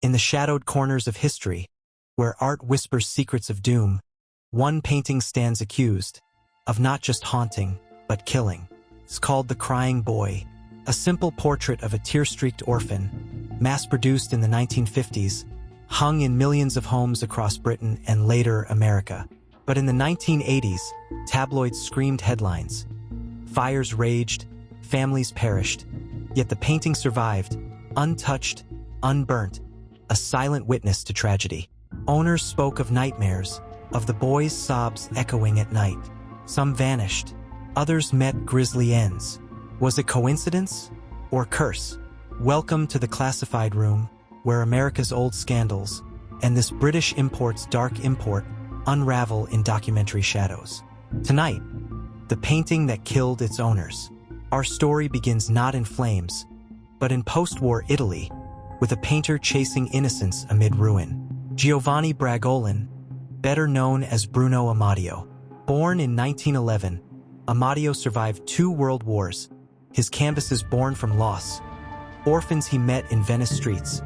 In the shadowed corners of history, where art whispers secrets of doom, one painting stands accused of not just haunting, but killing. It's called The Crying Boy, a simple portrait of a tear-streaked orphan, mass-produced in the 1950s, hung in millions of homes across Britain and later America. But in the 1980s, tabloids screamed headlines. Fires raged, families perished, yet the painting survived, untouched, unburnt, a silent witness to tragedy. Owners spoke of nightmares, of the boy's sobs echoing at night. Some vanished, others met grisly ends. Was it coincidence or curse? Welcome to the classified room, where America's old scandals and this British import's dark import unravel in documentary shadows. Tonight, the painting that killed its owners. Our story begins not in flames, but in post-war Italy, with a painter chasing innocence amid ruin. Giovanni Bragolin, better known as Bruno Amadio. Born in 1911, Amadio survived 2 world wars, his canvases born from loss. Orphans he met in Venice streets,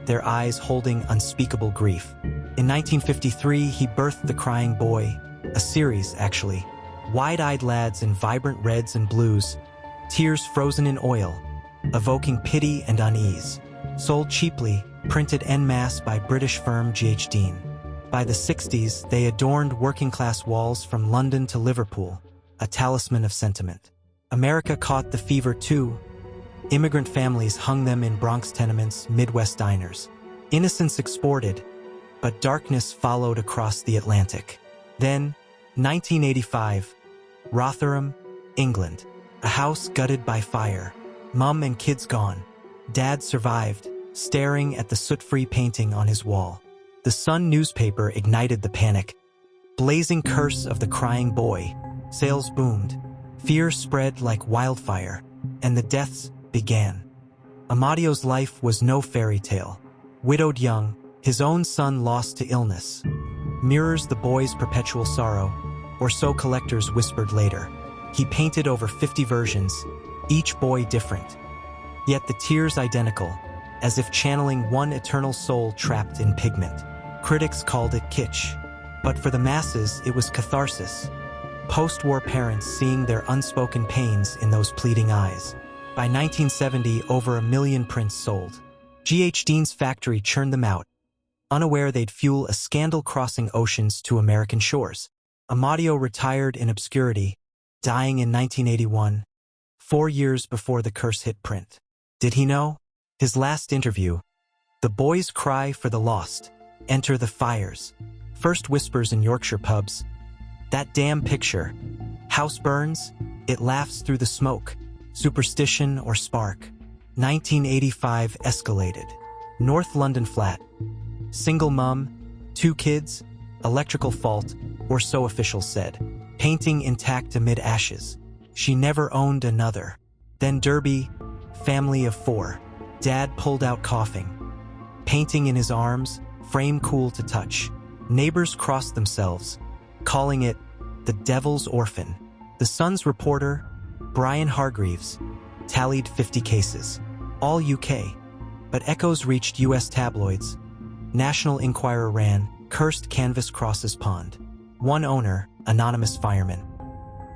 their eyes holding unspeakable grief. In 1953, he birthed The Crying Boy, a series, actually. Wide-eyed lads in vibrant reds and blues, tears frozen in oil, evoking pity and unease. Sold cheaply, printed en masse by British firm G.H. By the 60s, they adorned working-class walls from London to Liverpool, a talisman of sentiment. America caught the fever too. Immigrant families hung them in Bronx tenements, Midwest diners. Innocence exported, but darkness followed across the Atlantic. Then, 1985, Rotherham, England. A house gutted by fire. Mum and kids gone. Dad survived, staring at the soot-free painting on his wall. The Sun newspaper ignited the panic. Blazing curse of the crying boy. Sales boomed. Fear spread like wildfire, and the deaths began. Amadio's life was no fairy tale. Widowed young, his own son lost to illness. Mirrors the boy's perpetual sorrow, or so collectors whispered later. He painted over 50 versions, each boy different. Yet the tears identical, as if channeling one eternal soul trapped in pigment. Critics called it kitsch, but for the masses it was catharsis. Post-war parents seeing their unspoken pains in those pleading eyes. By 1970, over 1 million prints sold. G.H.'s factory churned them out, unaware they'd fuel a scandal crossing oceans to American shores. Amadio retired in obscurity, dying in 1981, 4 years before the curse hit print. Did he know? His last interview, "The boys cry for the lost, enter the fires." First whispers in Yorkshire pubs, "That damn picture. House burns, it laughs through the smoke." Superstition or spark. 1985 escalated. North London flat. Single mum, 2 kids, electrical fault, or so officials said. Painting intact amid ashes. She never owned another. Then Derby, family of 4. Dad pulled out coughing. Painting in his arms, frame cool to touch. Neighbors crossed themselves, calling it the Devil's Orphan. The Sun's reporter, Brian Hargreaves, tallied 50 cases, all UK. But echoes reached US tabloids. National Enquirer ran, "Cursed canvas crosses pond." One owner, anonymous fireman.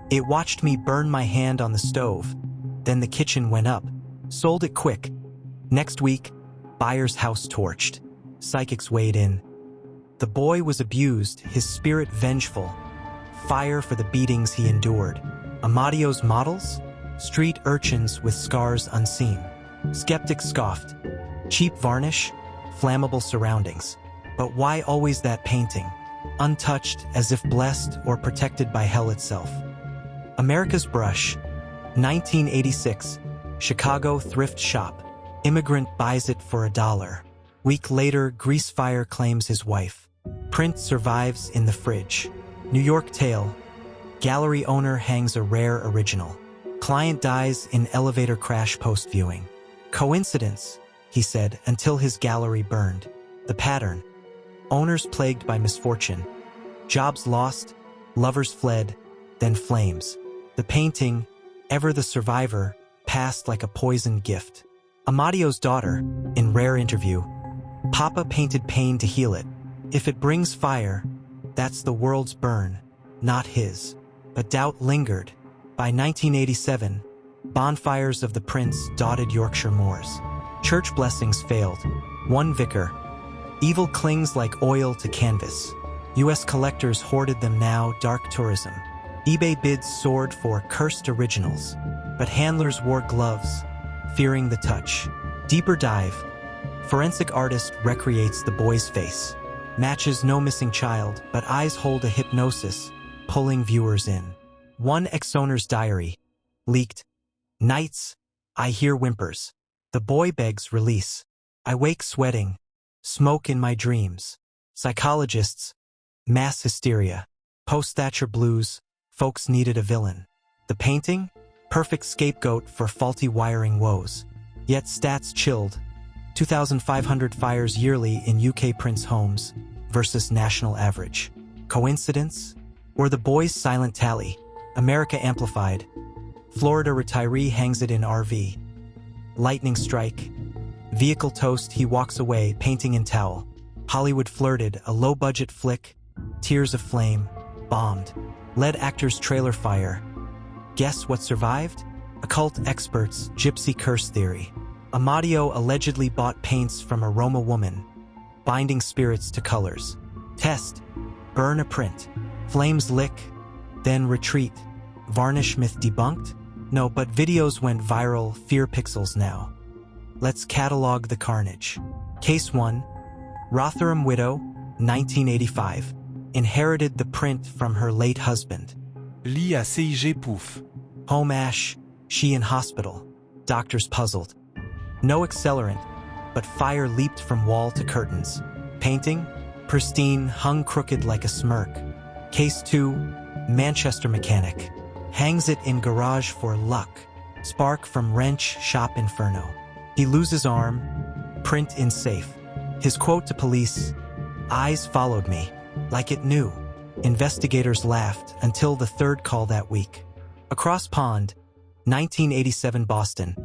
"It watched me burn my hand on the stove. Then the kitchen went up. Sold it quick. Next week, buyer's house torched." Psychics weighed in. The boy was abused, his spirit vengeful. Fire for the beatings he endured. Amadio's models? Street urchins with scars unseen. Skeptics scoffed. Cheap varnish? Flammable surroundings. But why always that painting? Untouched, as if blessed or protected by hell itself. America's Brush. 1986. Chicago thrift shop. Immigrant buys it for $1. Week later, grease fire claims his wife. Print survives in the fridge. New York tale. Gallery owner hangs a rare original. Client dies in elevator crash post-viewing. Coincidence, he said, until his gallery burned. The pattern. Owners plagued by misfortune. Jobs lost, lovers fled, then flames. The painting, ever the survivor, passed like a poisoned gift. Amadio's daughter, in rare interview, Papa painted pain to heal it. If it brings fire, that's the world's burn, not his. But doubt lingered. By 1987, bonfires of the prince dotted Yorkshire moors. Church blessings failed. One vicar. Evil clings like oil to canvas. U.S. collectors hoarded them now, dark tourism. eBay bids soared for cursed originals. But handlers wore gloves, fearing the touch. Deeper dive. Forensic artist recreates the boy's face. Matches no missing child, but eyes hold a hypnosis, pulling viewers in. One ex-owner's diary. Leaked. Nights, I hear whimpers. The boy begs release. I wake sweating. Smoke in my dreams. Psychologists. Mass hysteria. Post-Thatcher blues. Folks needed a villain. The painting? Perfect scapegoat for faulty wiring woes. Yet stats chilled. 2,500 fires yearly in UK prince homes versus national average. Coincidence? Or the boy's silent tally? America amplified. Florida retiree hangs it in RV. Lightning strike. Vehicle toast, he walks away, painting in towel. Hollywood flirted, a low-budget flick. Tears of flame. Bombed. Lead actors trailer fire. Guess what survived? Occult experts, gypsy curse theory. Amadio allegedly bought paints from a Roma woman, binding spirits to colors. Test. Burn a print. Flames lick, then retreat. Varnish myth debunked? No, but videos went viral, fear pixels now. Let's catalog the carnage. Case 1. Rotherham widow, 1985. Inherited the print from her late husband. Lit à CIG Pouf. Home ash, she in hospital. Doctors puzzled. No accelerant, but fire leaped from wall to curtains. Painting? Pristine, hung crooked like a smirk. Case 2. Manchester mechanic. Hangs it in garage for luck. Spark from wrench, shop inferno. He loses arm, print in safe. His quote to police, eyes followed me, like it knew. Investigators laughed until the third call that week. Across pond, 1987 Boston.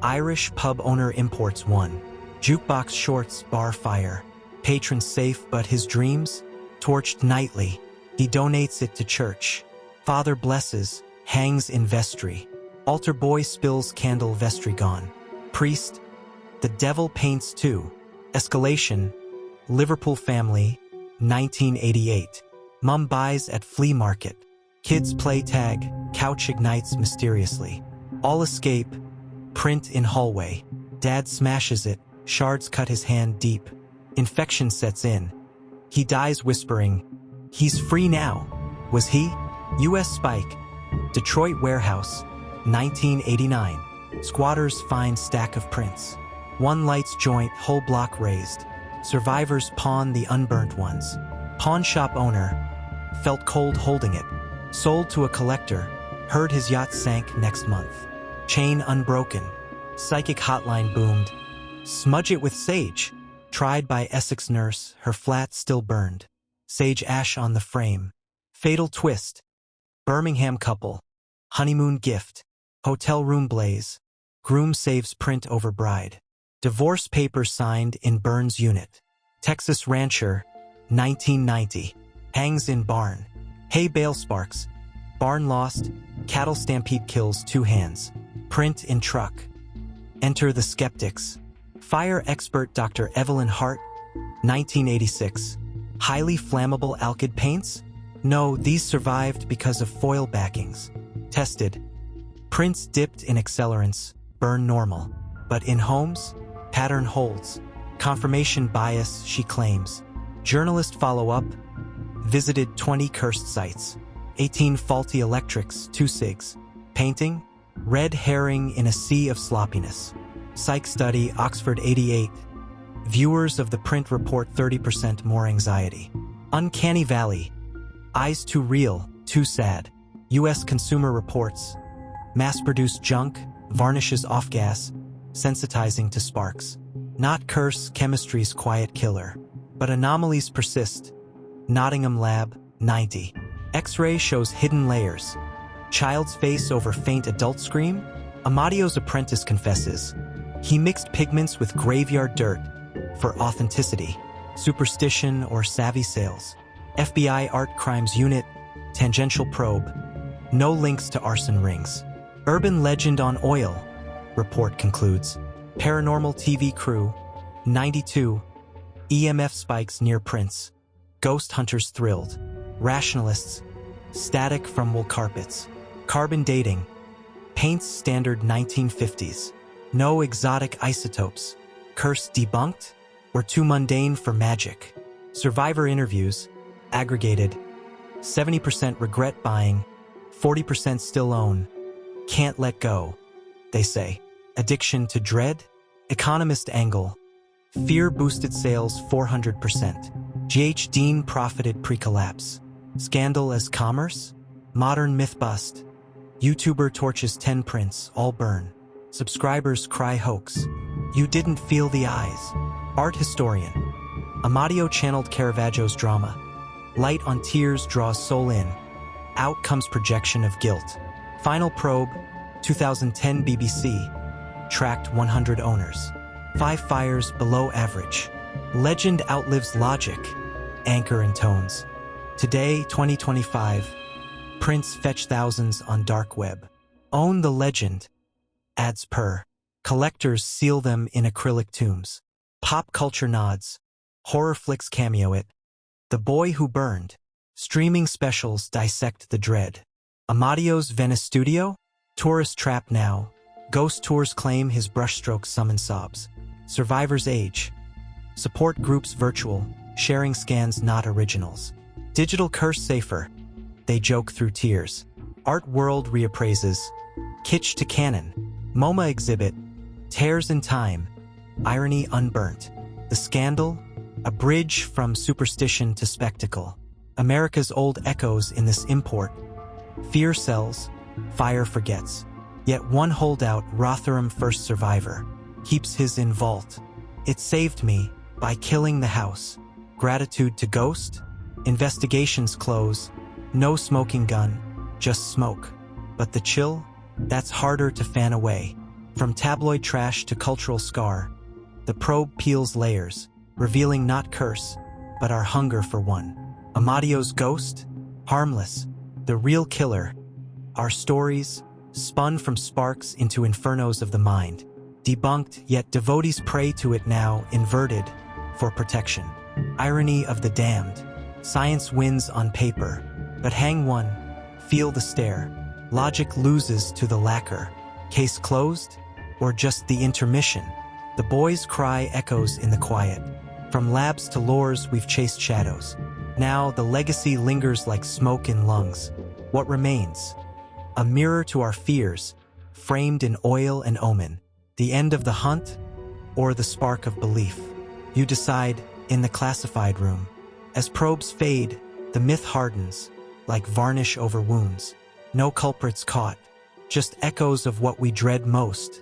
Irish pub owner imports one. Jukebox shorts, bar fire. Patron safe, but his dreams? Torched nightly. He donates it to church. Father blesses, hangs in vestry. Altar boy spills candle, vestry gone. Priest, the devil paints too. Escalation, Liverpool family, 1988. Mum buys at flea market. Kids play tag, couch ignites mysteriously. All escape, print in hallway. Dad smashes it, shards cut his hand deep. Infection sets in. He dies whispering, he's free now. Was he? U.S. Spike. Detroit warehouse, 1989. Squatters find stack of prints. One lights joint, whole block raised. Survivors pawn the unburnt ones. Pawn shop owner felt cold holding it. Sold to a collector, heard his yacht sank next month. Chain unbroken. Psychic hotline boomed. Smudge it with sage. Tried by Essex nurse, her flat still burned. Sage ash on the frame. Fatal twist. Birmingham couple. Honeymoon gift. Hotel room blaze. Groom saves print over bride. Divorce papers signed in Burns unit. Texas rancher, 1990. Hangs in barn. Hay bale sparks. Barn lost. Cattle stampede kills 2 hands. Print in truck. Enter the skeptics. Fire expert Dr. Evelyn Hart, 1986. Highly flammable alkyd paints? No, these survived because of foil backings. Tested. Prints dipped in accelerants, burn normal. But in homes, pattern holds. Confirmation bias, she claims. Journalist follow-up. Visited 20 cursed sites. 18 faulty electrics, 2 SIGs. Painting? Red herring in a sea of sloppiness. Psych study, Oxford 88. Viewers of the print report 30% more anxiety. Uncanny Valley. Eyes too real, too sad. U.S. Consumer Reports. Mass-produced junk, varnishes off gas, sensitizing to sparks. Not curse, chemistry's quiet killer. But anomalies persist. Nottingham Lab, 90. X-ray shows hidden layers. Child's face over faint adult scream? Amadio's apprentice confesses. He mixed pigments with graveyard dirt. for authenticity, superstition, or savvy sales. FBI Art Crimes Unit, tangential probe. No links to arson rings. Urban legend on oil, report concludes. Paranormal TV crew, 92. EMF spikes near prints. Ghost hunters thrilled. Rationalists, static from wool carpets. Carbon dating, paints standard 1950s. No exotic isotopes. Curse debunked or too mundane for magic. Survivor interviews, aggregated. 70% regret buying, 40% still own. Can't let go, they say. Addiction to dread? Economist angle. Fear boosted sales 400%. G.H. Dean profited pre-collapse. Scandal as commerce? Modern myth bust. YouTuber torches 10 prints, all burn. Subscribers cry hoax. You didn't feel the eyes. Art historian. Amadio channeled Caravaggio's drama. Light on tears draws soul in. Out comes projection of guilt. Final probe, 2010 BBC. Tracked 100 owners. 5 fires below average. Legend outlives logic. Anchor and tones. Today, 2025. Prints fetch thousands on dark web. Own the legend. Ads per. Collectors seal them in acrylic tombs. Pop culture nods. Horror flicks cameo it. The Boy Who Burned. Streaming specials dissect the dread. Amadio's Venice studio? Tourist trap now. Ghost tours claim his brushstrokes summon sobs. Survivor's age. Support groups virtual, sharing scans not originals. Digital curse safer. They joke through tears. Art world reappraises. Kitsch to canon. MoMA exhibit. Tears in time. Irony unburnt. The scandal? A bridge from superstition to spectacle. America's old echoes in this import. Fear sells, fire forgets. Yet one holdout, Rotherham first survivor, keeps his in vault. It saved me by killing the house. Gratitude to ghost? Investigations close. No smoking gun, just smoke. But the chill? That's harder to fan away. From tabloid trash to cultural scar, the probe peels layers, revealing not curse, but our hunger for one. Amadio's ghost? Harmless. The real killer. Our stories, spun from sparks into infernos of the mind. Debunked, yet devotees pray to it now, inverted, for protection. Irony of the damned. Science wins on paper, but hang one, feel the stare. Logic loses to the lacquer. Case closed? Or just the intermission? The boy's cry echoes in the quiet. From labs to lores, we've chased shadows. Now the legacy lingers like smoke in lungs. What remains? A mirror to our fears, framed in oil and omen. The end of the hunt, or the spark of belief? You decide in the classified room. As probes fade, the myth hardens, like varnish over wounds. No culprits caught, just echoes of what we dread most.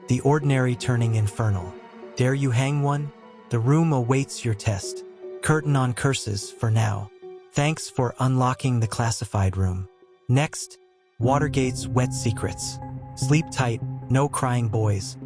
The ordinary turning infernal. Dare you hang one? The room awaits your test. Curtain on curses for now. Thanks for unlocking the classified room. Next, Watergate's wet secrets. Sleep tight, no crying boys.